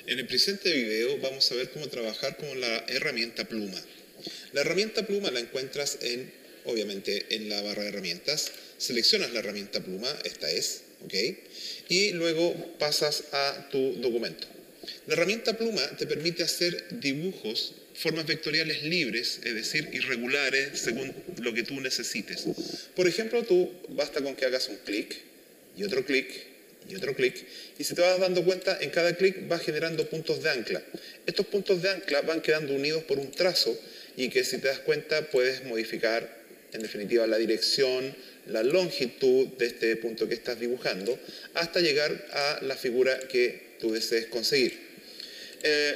En el presente video vamos a ver cómo trabajar con la herramienta pluma. La herramienta pluma la encuentras obviamente en la barra de herramientas. Seleccionas la herramienta pluma, esta es, ¿ok? Y luego pasas a tu documento. La herramienta pluma te permite hacer dibujos, formas vectoriales libres, es decir, irregulares según lo que tú necesites. Por ejemplo, basta con que hagas un clic y otro clic y otro clic, y si te vas dando cuenta, en cada clic va generando puntos de ancla. Estos puntos de ancla van quedando unidos por un trazo y que, si te das cuenta, puedes modificar, en definitiva, la dirección, la longitud de este punto que estás dibujando, hasta llegar a la figura que tú desees conseguir.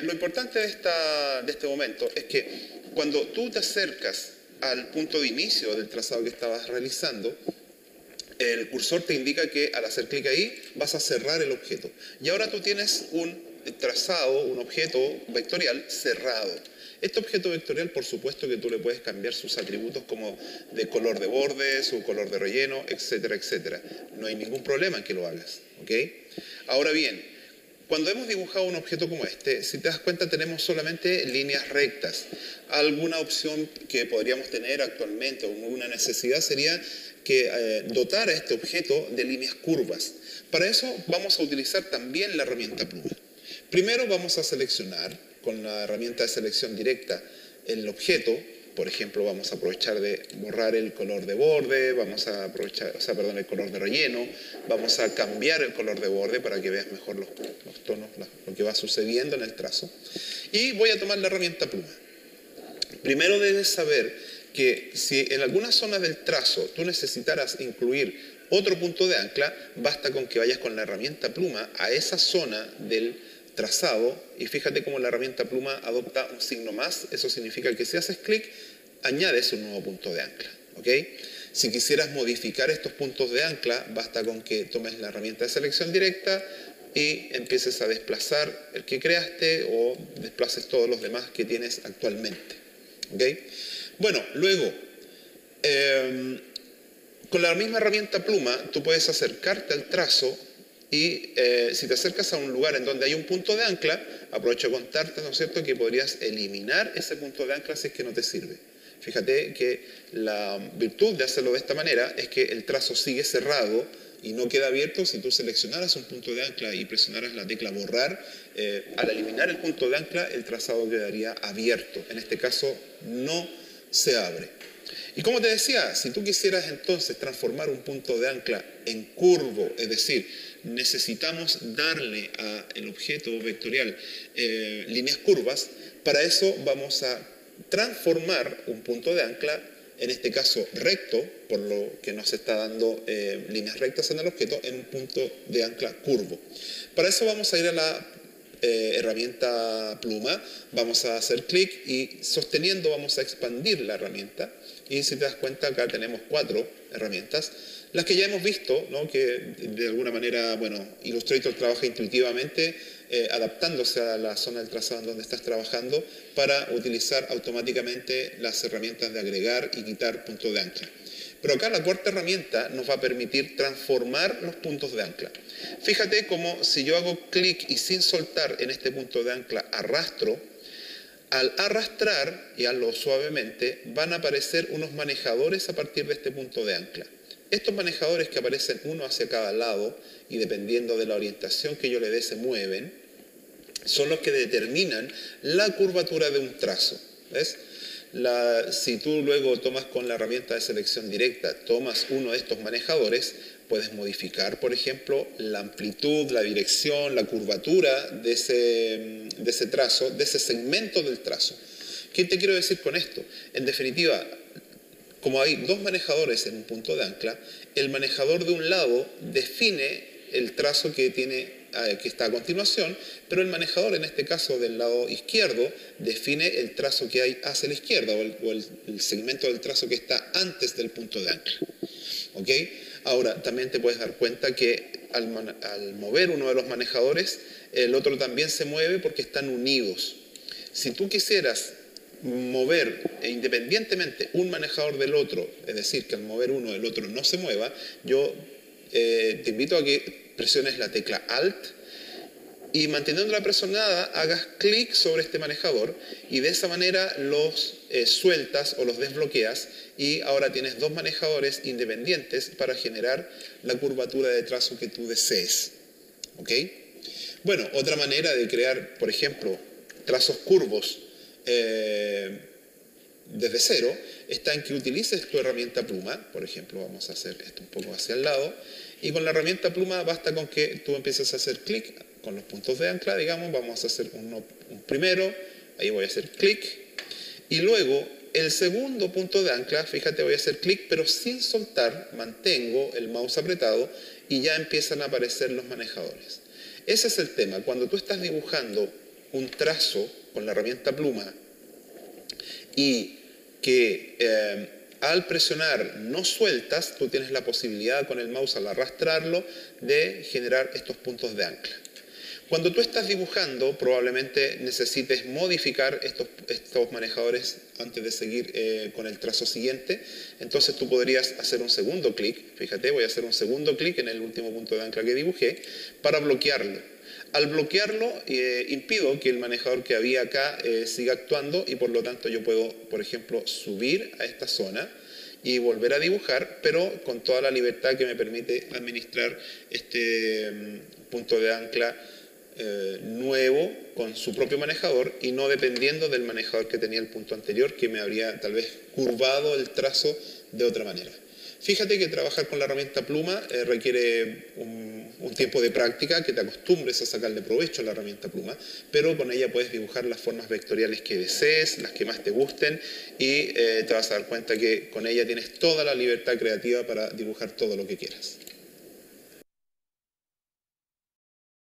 Lo importante de este momento es que cuando tú te acercas al punto de inicio del trazado que estabas realizando, el cursor te indica que al hacer clic ahí vas a cerrar el objeto. Y ahora tú tienes un trazado, un objeto vectorial cerrado. Este objeto vectorial, por supuesto que tú le puedes cambiar sus atributos como de color de borde, su color de relleno, etcétera, etcétera. No hay ningún problema en que lo hagas, ¿ok? Ahora bien, cuando hemos dibujado un objeto como este, si te das cuenta, tenemos solamente líneas rectas. Alguna opción que podríamos tener actualmente, o una necesidad, sería que dotar a este objeto de líneas curvas. Para eso vamos a utilizar también la herramienta pluma. Primero vamos a seleccionar con la herramienta de selección directa el objeto. Por ejemplo, vamos a aprovechar de borrar el color de borde, vamos a aprovechar, el color de relleno, vamos a cambiar el color de borde para que veas mejor los tonos, lo que va sucediendo en el trazo. Y voy a tomar la herramienta pluma. Primero debes saber que si en algunas zonas del trazo tú necesitaras incluir otro punto de ancla, basta con que vayas con la herramienta pluma a esa zona del trazado, y fíjate cómo la herramienta pluma adopta un signo más. Eso significa que si haces clic, añades un nuevo punto de ancla, ¿ok? Si quisieras modificar estos puntos de ancla, basta con que tomes la herramienta de selección directa y empieces a desplazar el que creaste o desplaces todos los demás que tienes actualmente, ¿ok? Bueno, luego, con la misma herramienta pluma, tú puedes acercarte al trazo y si te acercas a un lugar en donde hay un punto de ancla, aprovecho de contarte, ¿no es cierto?, que podrías eliminar ese punto de ancla si es que no te sirve. Fíjate que la virtud de hacerlo de esta manera es que el trazo sigue cerrado y no queda abierto. Si tú seleccionaras un punto de ancla y presionaras la tecla borrar, al eliminar el punto de ancla, el trazado quedaría abierto. En este caso, no se abre. Y como te decía, si tú quisieras entonces transformar un punto de ancla en curvo, es decir, necesitamos darle al objeto vectorial líneas curvas, para eso vamos a transformar un punto de ancla, en este caso recto, por lo que nos está dando líneas rectas en el objeto, en un punto de ancla curvo. Para eso vamos a ir a la herramienta pluma, vamos a hacer clic y sosteniendo vamos a expandir la herramienta, y si te das cuenta acá tenemos 4 herramientas, las que ya hemos visto, ¿no?, que de alguna manera, bueno, Illustrator trabaja intuitivamente adaptándose a la zona del trazado en donde estás trabajando para utilizar automáticamente las herramientas de agregar y quitar puntos de ancla. Pero acá la cuarta herramienta nos va a permitir transformar los puntos de ancla. Fíjate como si yo hago clic y sin soltar en este punto de ancla arrastro, al arrastrar, y hazlo suavemente, van a aparecer unos manejadores a partir de este punto de ancla. Estos manejadores, que aparecen uno hacia cada lado y dependiendo de la orientación que yo le dé se mueven, son los que determinan la curvatura de un trazo. ¿Ves? Si tú luego tomas con la herramienta de selección directa, tomas uno de estos manejadores, puedes modificar, por ejemplo, la amplitud, la dirección, la curvatura de ese trazo, de ese segmento del trazo. ¿Qué te quiero decir con esto? En definitiva, como hay 2 manejadores en un punto de ancla, el manejador de un lado define el trazo que está a continuación, pero el manejador, en este caso del lado izquierdo, define el trazo que hay hacia la izquierda o el segmento del trazo que está antes del punto de ancla. ¿Ok? Ahora, también te puedes dar cuenta que al mover uno de los manejadores, el otro también se mueve porque están unidos. Si tú quisieras mover independientemente un manejador del otro, es decir, que al mover uno el otro no se mueva, yo te invito a que presiones la tecla Alt y manteniéndola presionada hagas clic sobre este manejador y de esa manera los sueltas o los desbloqueas y ahora tienes dos manejadores independientes para generar la curvatura de trazo que tú desees. ¿Ok? Bueno, otra manera de crear, por ejemplo, trazos curvos desde cero está en que utilices tu herramienta pluma. Por ejemplo, vamos a hacer esto un poco hacia el lado y con la herramienta pluma basta con que tú empieces a hacer clic con los puntos de ancla, digamos, vamos a hacer un primero, ahí voy a hacer clic y luego el segundo punto de ancla, fíjate, voy a hacer clic pero sin soltar, mantengo el mouse apretado y ya empiezan a aparecer los manejadores. Ese es el tema, cuando tú estás dibujando un trazo con la herramienta pluma y que al presionar no sueltas, tú tienes la posibilidad con el mouse al arrastrarlo de generar estos puntos de ancla. Cuando tú estás dibujando, probablemente necesites modificar estos manejadores antes de seguir con el trazo siguiente. Entonces tú podrías hacer un segundo clic. Fíjate, voy a hacer un segundo clic en el último punto de ancla que dibujé para bloquearlo. Al bloquearlo, impido que el manejador que había acá siga actuando y por lo tanto yo puedo, por ejemplo, subir a esta zona y volver a dibujar, pero con toda la libertad que me permite administrar este punto de ancla nuevo con su propio manejador y no dependiendo del manejador que tenía el punto anterior que me habría tal vez curvado el trazo de otra manera. Fíjate que trabajar con la herramienta pluma requiere un tiempo de práctica, que te acostumbres a sacarle provecho a la herramienta pluma, pero con ella puedes dibujar las formas vectoriales que desees, las que más te gusten y te vas a dar cuenta que con ella tienes toda la libertad creativa para dibujar todo lo que quieras.